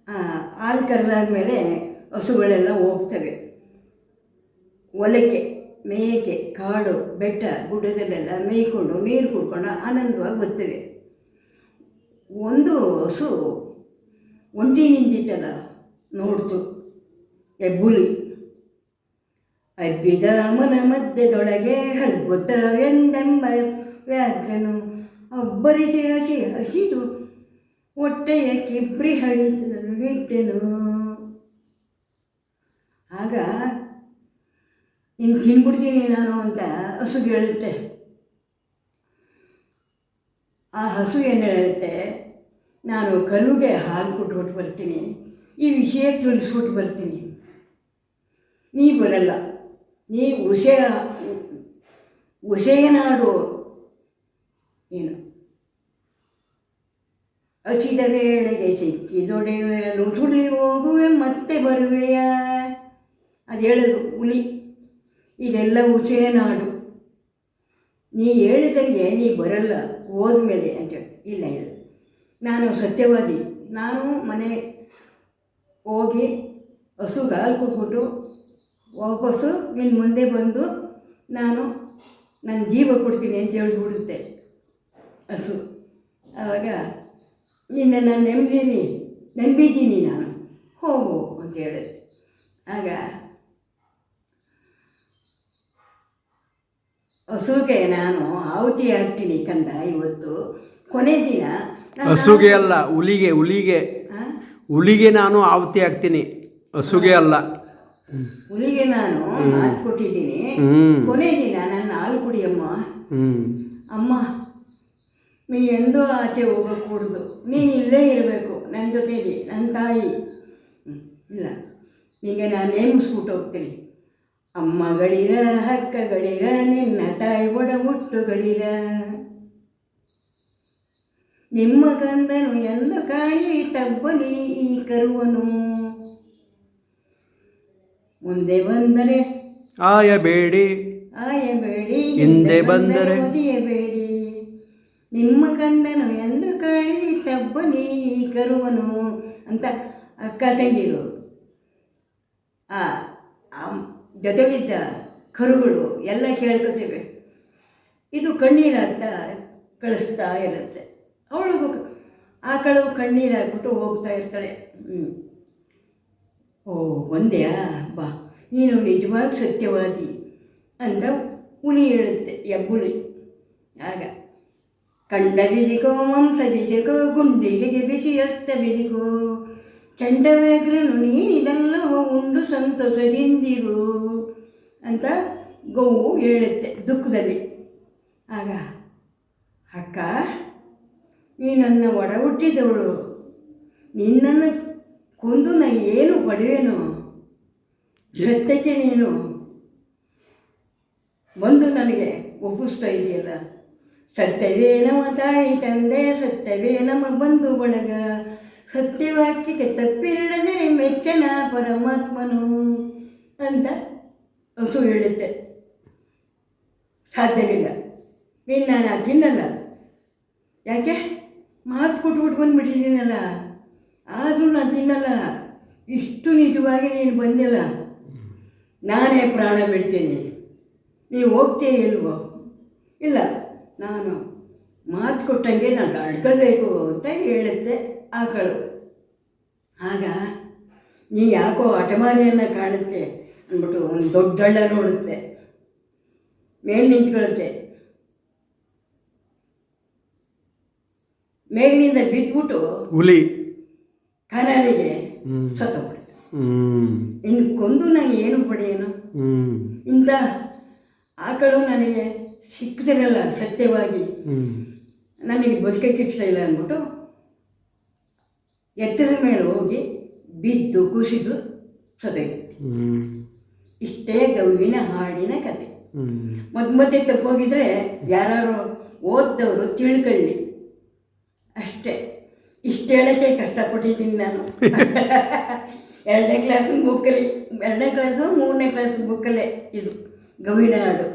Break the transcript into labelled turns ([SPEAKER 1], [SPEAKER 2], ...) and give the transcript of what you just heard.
[SPEAKER 1] ಹಾಲು ಕರೆದಾದ್ಮೇಲೆ ಹಸುಗಳೆಲ್ಲ ಹೋಗ್ತವೆ ಹೊಲಕ್ಕೆ ಮೇಯಕ್ಕೆ. ಕಾಡು ಬೆಟ್ಟ ಗುಡ್ಡದಲ್ಲೆಲ್ಲ ಮೇಯ್ಕೊಂಡು ನೀರು ಕುಡ್ಕೊಂಡು ಆನಂದವಾಗಿ ಬರ್ತವೆ. ಒಂದು ಹಸು ಒಂಟಿ ನಿಂತಿತ್ತಲ್ಲ ನೋಡ್ತು. ಹೆಬ್ಬುಲಿ ಹಬ್ಬಿದ ಮನ ಮಧ್ಯದೊಳಗೆ ಹರ್ಬುತ್ತವೆಂದೆಂಬ ವ್ಯಾಘ್ರನು ಅಬ್ಬರಿಸಿ ಹಸಿದು ಹೊಟ್ಟೆಯ ಕಿಬ್ರಿ ಹಡಿತನು. ಆಗ ಇನ್ನು ತಿನ್ಬಿಡ್ತೀನಿ ನಾನು ಅಂತ ಹಸುಗೆ ಹೇಳುತ್ತೆ. ಆ ಹಸು ಏನು ಹೇಳುತ್ತೆ, ನಾನು ಕರುಗೆ ಹಾಲು ಕೊಟ್ಬಿಟ್ಟು ಬರ್ತೀನಿ, ಈ ವಿಷಯ ತಿಳಿಸ್ಬಿಟ್ಟು ಬರ್ತೀನಿ. ನೀ ಬರಲ್ಲ, ನೀ ಉಸೆಯನಾಡು ಏನು ಹಸಿದ ವೇಳೆಗೆ ಸಿಕ್ಕಿದೊಡೆಯುವೆನು ಸುಳಿ ಹೋಗುವೆ ಮತ್ತೆ ಬರುವೆಯ. ಅದು ಹೇಳೋದು ಹುಲಿ. ಇದೆಲ್ಲ ಉಸೆಯನಾಡು, ನೀ ಹೇಳಿದಂಗೆ ನೀ ಬರಲ್ಲ ಹೋದ್ಮೇಲೆ ಅಂತೇಳಿ. ಇಲ್ಲ ಇಲ್ಲ, ನಾನು ಸತ್ಯವಾದಿ. ನಾನು ಮನೆ ಹೋಗಿ ಹಸುಗೆ ಹಾಲು ಕೊಟ್ಬಿಟ್ಟು ವಾಪಸ್ಸು ನಿನ್ನ ಮುಂದೆ ಬಂದು ನಾನು ನನ್ನ ಜೀವ ಕೊಡ್ತೀನಿ ಅಂತ ಹೇಳಿಬಿಡುತ್ತೆ ಹಸು. ಆವಾಗ ನಿನ್ನ ನಾನು ನಂಬಿದ್ದೀನಿ ನಾನು, ಹೋಗು ಅಂತ ಹೇಳುತ್ತೆ. ಆಗ ಹಸುಗೆ ನಾನು ಆಹುತಿ ಹಾಕ್ತೀನಿ ಕಂದ, ಇವತ್ತು ಕೊನೆ ದಿನ.
[SPEAKER 2] ಹಸುಗೆ ಅಲ್ಲ, ಹುಲಿಗೆ ನಾನು ಆಹುತಿ ಹಾಕ್ತೀನಿ, ಹಸುಗೆ ಅಲ್ಲ.
[SPEAKER 1] ಹುಲಿಗೆ ನಾನು ಮಾತು ಕೊಟ್ಟಿದ್ದೀನಿ, ಕೊನೆ ದಿನ ನನ್ನ ಹಾಲು ಕುಡಿಯಮ್ಮ. ಅಮ್ಮ, ನೀ ಎಂದೂ ಆಚೆ ಹೋಗக்கூಡ್ದು, ನೀನು ಇಲ್ಲೇ ಇರಬೇಕು ನನ್ನ ಜೊತೆಲಿ, ನನ್ನ ತಾಯಿ. ಇಲ್ಲ, ಈಗ ನಾನು ನೇಮಿಸ್ಬಿಟ್ಟು ಹೋಗ್ತೀನಿ. ಅಮ್ಮಗಳಿರ ಹಕ್ಕಗಳಿರ ನಿನ್ನ ತಾಯಿ ಒಡ ಹುಟ್ಟುಗಳಿರ, ನಿಮ್ಮ ಕಂದನು ಎಂದು ಕಾಳಿ ತಬ್ಬಲಿ ಈ ಕರುವನು. ಮುಂದೆ ಬಂದರೆ
[SPEAKER 2] ಆಯಬೇಡಿ
[SPEAKER 1] ಹಿಂದೆ ಬಂದರೆ ಒದಿಯಬೇಡಿ, ನಿಮ್ಮ ಕಂದನು ಎಂದು ಕಾಳಿ ತಬ್ಬಲಿ ಈ ಕರುವನು ಅಂತ ಅಕ್ಕ ತಂಗಿರು ಜೊತೆಗಿದ್ದ ಕರುಗಳು ಎಲ್ಲ ಕೇಳ್ಕೊತೇವೆ. ಇದು ಕಣ್ಣೀರಾಗ್ತಾ ಕಳಿಸ್ತಾ ಇರುತ್ತೆ. ಅವಳಿಗೂ ಆಕಳು ಕಣ್ಣೀರಾಗ್ಬಿಟ್ಟು ಹೋಗ್ತಾ ಇರ್ತಾಳೆ. ಓ ಒಂದ್ಯಾ ಬಾ, ನೀನು ನಿಜವಾಗಿ ಸತ್ಯವಾದಿ ಅಂತ ಹುಲಿ ಹೇಳುತ್ತೆ, ಹೆಬ್ಬುಲಿ. ಆಗ ಕಂಡ ಬಿದಿಕೋ ಮಾಂಸ ಬಿದಿಕೋ ಗುಂಡಿಗೆ ಬಿಸಿ ರಕ್ತ ಬಿದಿಕೋ ಚಂಡವ್ಯಾಘ್ರನು ನೀನಿದೆಲ್ಲವೂ ಉಂಡು ಸಂತೋಷದಿಂದಿರು ಅಂತ ಗೋವು ಹೇಳುತ್ತೆ ದುಃಖದಲ್ಲಿ. ಆಗ ಅಕ್ಕ, ನೀ ನನ್ನ ಒಡ ಹುಟ್ಟಿದವಳು, ನಿನ್ನನ್ನು ಕೊಂದು ನಾ ಏನು ಪಡೆಯುವೆನು? ಸತ್ಯಕ್ಕೆ ನೀನು ಬಂದು ನನಗೆ ಒಪ್ಪಿಸ್ತಾ ಇದೆಯಲ್ಲ. ಸತ್ಯವೇ ನಮ್ಮ ತಾಯಿ ತಂದೆ, ಸತ್ಯವೇ ನಮ್ಮ ಬಂಧು ಬಳಗ, ಸತ್ಯವಾಕ್ಯಕ್ಕೆ ತಪ್ಪಿರದರೆ ಮೆಚ್ಚನ ಪರಮಾತ್ಮನು ಅಂತ ಹಸು ಹೇಳುತ್ತೆ. ಸಾಧ್ಯವಿಲ್ಲ, ನೀನು ನಾನು ತಿನ್ನಲ್ಲ. ಯಾಕೆ? ಮಾತು ಕೊಟ್ಬಿಟ್ಟು ಬಂದುಬಿಟ್ಟಿದ್ದೀನಲ್ಲ, ಆದರೂ ನಾನು ತಿನ್ನಲ್ಲ. ಇಷ್ಟು ನಿಜವಾಗಿ ನೀನು ಬಂದಿಲ್ಲ, ನಾನೇ ಪ್ರಾಣ ಬಿಡ್ತೀನಿ. ನೀವು ಹೋಗ್ತೀಯ ಇಲ್ವೋ? ಇಲ್ಲ, ನಾನು ಮಾತು ಕೊಟ್ಟಂಗೆ ನಾನು ನಡ್ಕೊಳ್ಬೇಕು ಅಂತ ಹೇಳುತ್ತೆ ಆಕಳು. ಆಗ ನೀ ಯಾಕೋ ಹಠಮಾರಿಯನ್ನು ಕಾಣುತ್ತೆ ಅಂದ್ಬಿಟ್ಟು ಒಂದು ದೊಡ್ಡ ಹಳ್ಳ ನೋಡುತ್ತೆ, ಮೇಲೆ ನಿಂತ್ಕೊಳ್ಳುತ್ತೆ. ಮೇಲಿನಿಂದ ಬಿದ್ದುಬಿಟ್ಟು ಹುಲಿ ಕನರಿಗೆ ಸತ್ತೋಗ್ಬಿಡುತ್ತೆ. ಇನ್ನು ಕೊಂದು ನಾನು ಏನು ಪಡೆಯೇನು? ಇಂಥ ಆಕಳು ನನಗೆ ಸಿಕ್ಕದಿರಲ್ಲ ಸತ್ಯವಾಗಿ, ನನಗೆ ಬದುಕಕ್ಕೆ ಇಷ್ಟ ಇಲ್ಲ ಅಂದ್ಬಿಟ್ಟು ಎತ್ತರದ ಮೇಲೆ ಹೋಗಿ ಬಿದ್ದು ಕುಸಿದು ಸತ್ತೋಯ್ತು. ಇಷ್ಟೇ ಗೌವಿನ ಹಾಡಿನ ಕತೆ. ಮತ್ತೆ ತಪ್ಪೋಗಿದ್ರೆ ಯಾರು ಓದ್ದವರು ತಿಳ್ಕೊಳ್ಳಿ ಅಷ್ಟೇ. ಇಷ್ಟು ಹೇಳೋಕ್ಕೆ ಕಷ್ಟಪಟ್ಟಿದ್ದೀನಿ ನಾನು. 2ನೇ ಕ್ಲಾಸ್ ಬುಕ್ಕಲ್ಲಿ, 2ನೇ ಕ್ಲಾಸು 3ನೇ ಕ್ಲಾಸ್ ಬುಕ್ಕಲ್ಲೇ ಇದು ಗೌವಿನ ಹಾಡು.